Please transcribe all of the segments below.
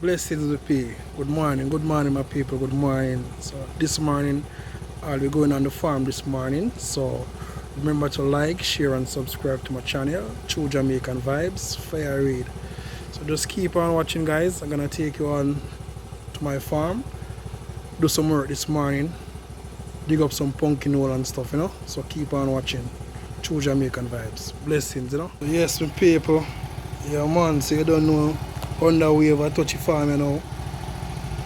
Blessings with you. Good morning my people, good morning. So this morning I'll be going on the farm this morning. So remember to like, share and subscribe to my channel, True Jamaican Vibes, Fire Reid. So just keep on watching guys. I'm gonna take you on to my farm, do some work this morning, dig up some pumpkin hole and stuff, So keep on watching. True Jamaican Vibes. Blessings. So yes my people. Yeah man, so you don't know on the way of a touchy farm,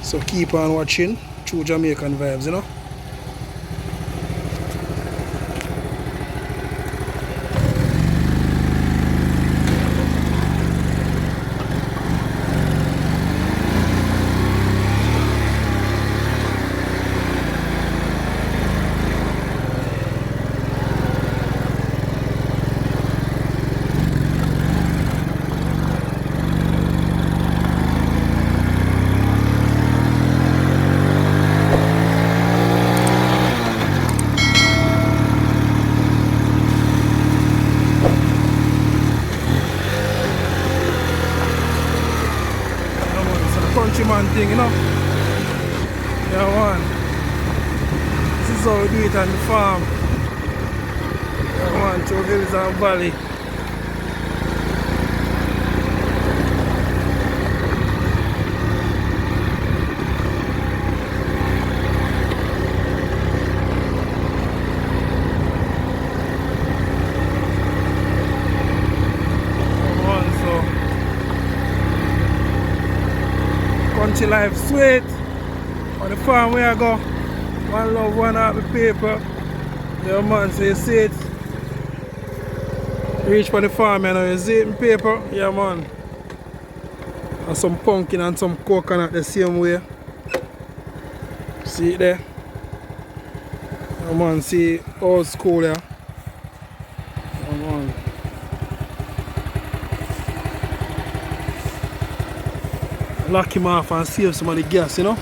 So keep on watching True Jamaican Vibes. Countryman thing, Yeah man. This is how we do it on the farm. Yeah man, through hills and valley. Country life sweet. On the farm where I go, one love, one happy people. Yeah man, so you see it. Reach for the farm, you see it in paper. Yeah man. And some pumpkin and some coconut the same way. See it there? Yeah man, see old school there. Yeah man. Lock him off and save some of the gas, So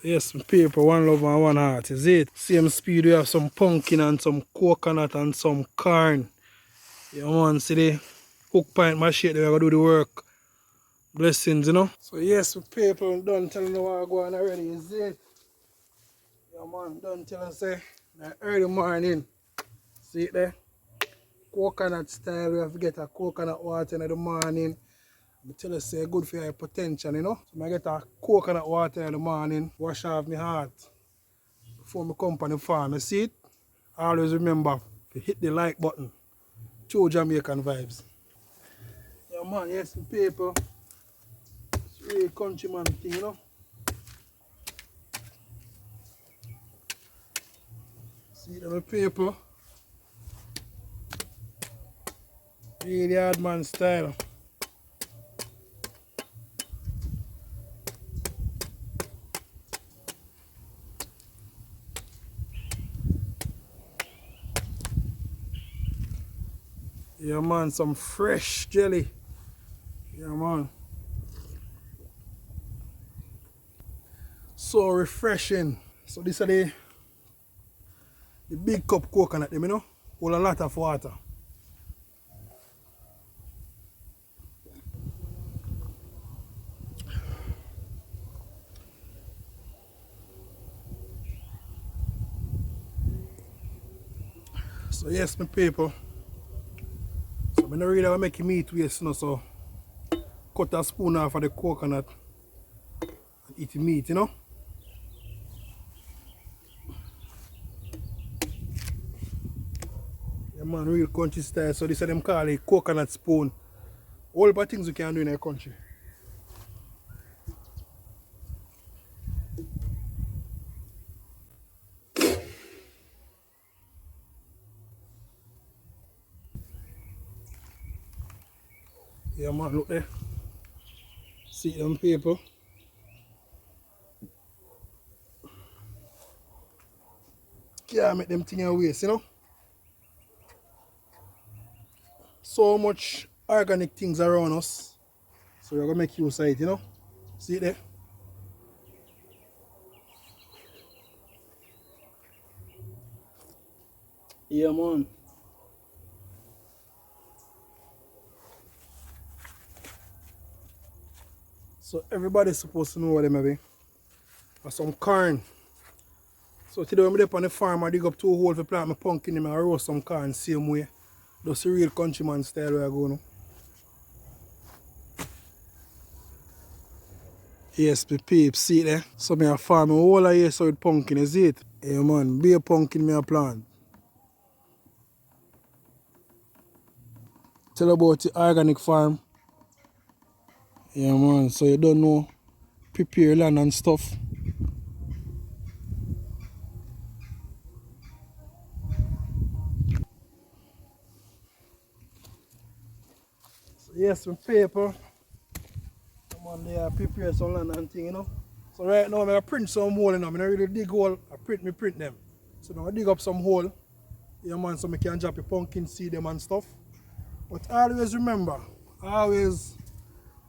yes, people, one love and one heart, is it? Same speed, we have some pumpkin and some coconut and some corn. Yeah man, see the hook point machine, we're gonna do the work. Blessings, So yes, people, don't tell me what I go on already, is it? Yeah man, don't tell us say early morning. See it there? Coconut style, we have to get a coconut water in the morning. I tell you say good for your hypertension, So I get a coconut water in the morning, wash off my heart before I come on the farm. You see it? Always remember to hit the like button. True Jamaican Vibes. Yeah man, yes people. It's really countryman thing, See the people. Really Yardman style. Yeah man, some fresh jelly. Yeah man. So refreshing. So this is the big cup coconut, Hold a lot of water. So yes, my people. So I don't really want to make meat waste, so cut a spoon off of the coconut and eat the meat, Yeah man, real country style. So this is them call it coconut spoon. All the things you can do in a country. Yeah man, look there. See them people. Can't make them things waste, So much organic things around us. So we're gonna make use of it, See it there? Yeah man. So everybody's supposed to know what they may be. Or some corn. So today when I'm up on the farm, I dig up 2 holes to plant my pumpkin and I roast some corn same way. That's the real countryman style where I go now. Yes, the peeps, see it there? So me a farm a whole of year so with pumpkin, is it? Yeah man, be a pumpkin me a plant. Tell about the organic farm. Yeah man, so you don't know, prepare land and stuff. So yes, some paper. Come on there, prepare some land and thing, you know. So right now I print some hole, you know. I don't really dig hole, I print them. So now I dig up some hole. Yeah man, so I can drop the pumpkin seed them and stuff. But always remember, always,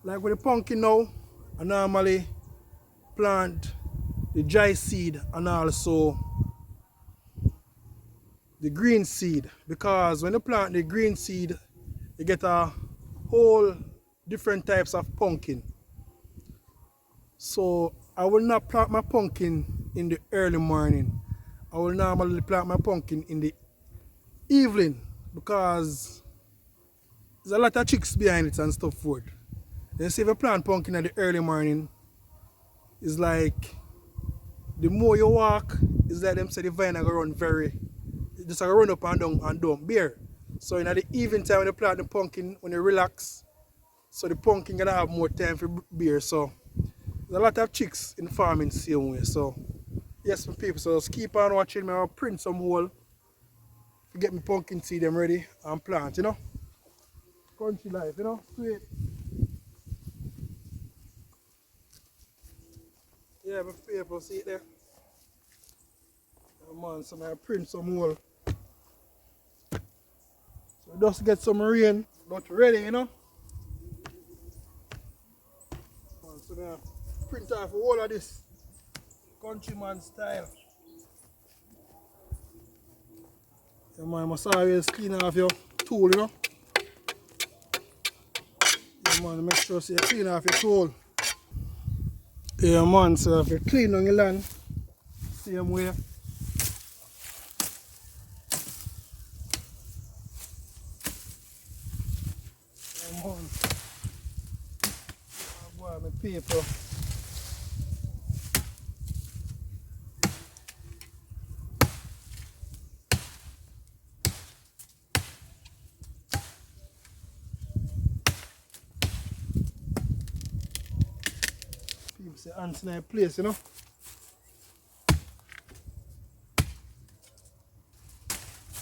like with the pumpkin now, I normally plant the dry seed and also the green seed, because when you plant the green seed you get a whole different types of pumpkin. So I will not plant my pumpkin in the early morning. I will normally plant my pumpkin in the evening because there's a lot of chicks behind it and stuff for it. Then see if you plant pumpkin in the early morning, it's like the more you walk, it's like them say the vine gonna run very, just gonna run up and down bare. So in the evening time when you plant the pumpkin, when you relax, so the pumpkin gonna have more time for beer. So there's a lot of chicks in farming same way. So yes my people, so just keep on watching me. I'll print some hole to get my pumpkin seed them ready and plant, you know. Country life, you know, sweet. Yeah, my paper, see it there. Oh man, so I print some hole. So just get some rain, but ready, you know. So now print off all of this countryman style. Yeah man, you must always clean off your tool, you know. Yeah man, make sure so you clean off your tool. Yeah man, so if you clean on your land, same way. Yeah man, I got my paper. People say ants in a place, you know.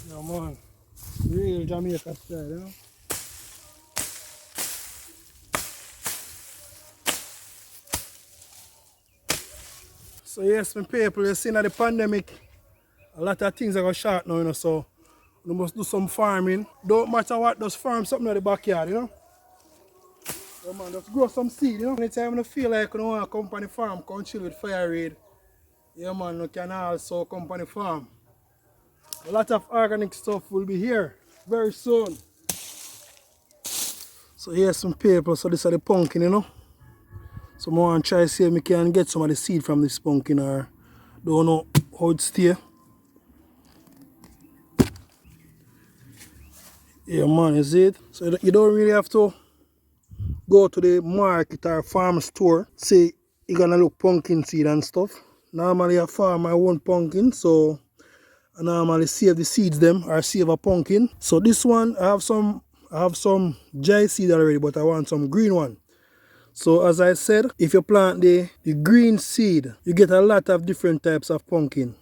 Yeah man, real Jamaica style, you know. So yes, my people, you see in the pandemic, a lot of things are going short now, you know, so you must do some farming. Don't matter what, just farm something in the backyard, you know. So man, just grow some seed, you know. Anytime you feel like you want to come on the farm, come chill with Fire Reid. Yeah man, you can also come on the farm. A lot of organic stuff will be here very soon. So here's some paper, so this is the pumpkin, you know. So I want to try to see if I can get some of the seed from this pumpkin or don't know how it stay. Yeah man, you see it? So you don't really have to go to the market or farm store, say you're gonna look pumpkin seed and stuff. Normally I farm my own pumpkin, so I normally save the seeds them or save a pumpkin. So this one I have some dry seed already, but I want some green one. So as I said, if you plant the green seed, you get a lot of different types of pumpkin.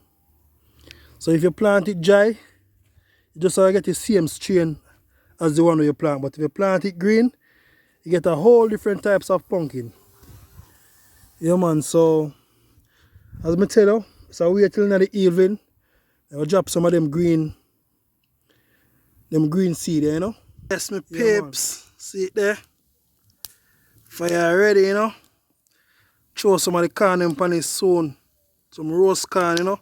So if you plant it dry, you just get the same strain as the one you plant. But if you plant it green, you get a whole different types of pumpkin. Yeah man, so as I tell you, so wait till in the evening, I'll drop some of them green seed there, you know. Yes, my peeps, see it there? Fire ready, you know. Throw some of the corn in on it soon. Some roast corn, you know.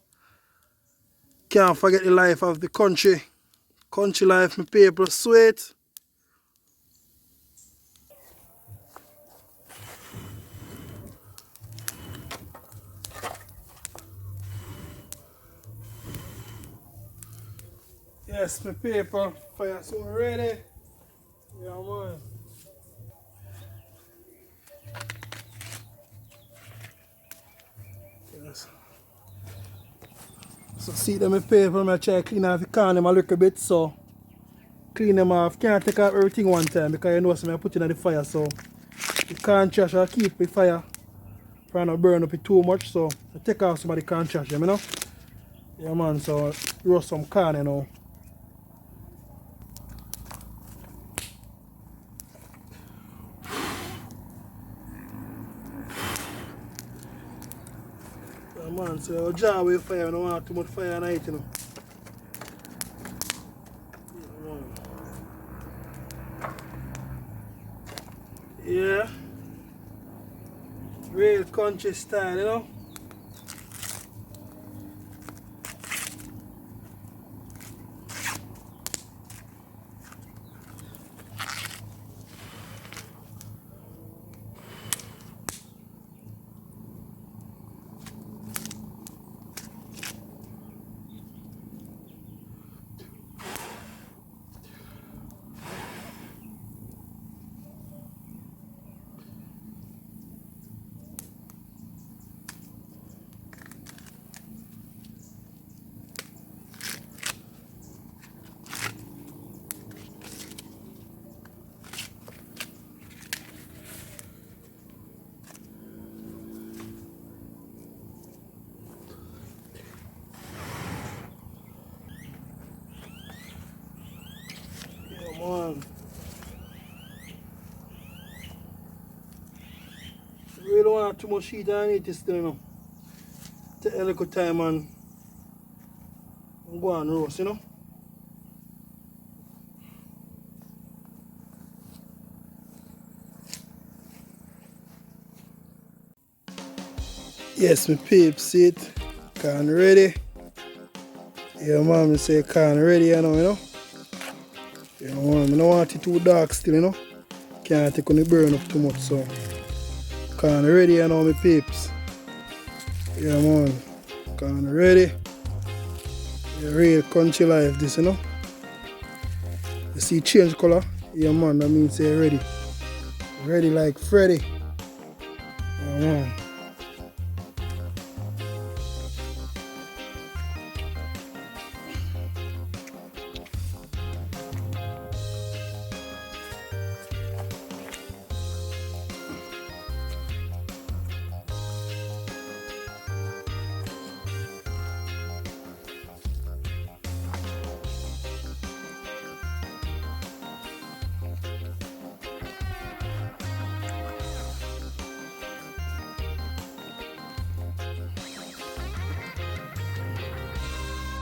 Can't forget the life of the country. Country life, my people, sweet. Yes, my paper fire so ready. Yeah man. Yes. So see them my paper, I try to clean off the can them a little bit so clean them off. Can't take off everything one time because you know so I put it in the fire so the can trash I keep the fire for not burn up it too much so I take off some of the can trash them, you know? Yeah man, so roast some can you know. Yeah man, so jar away fire, I don't want too much fire on it, you know. Yeah, real country style, you know. Yeah man. Really don't want too much heat on it still, you know. Take a little time and go on roast, you know. Yes, my peeps, see it. Can ready. Yeah man, me say can ready, you know. Yeah man, I don't want it too dark still, you know. Can't take on the burn up too much, so can ready, you know, my peeps. Yeah man, can ready. Yeah, real country life this, you know. You see change colour? Yeah man, that means say ready. Ready like Freddy. Yeah man.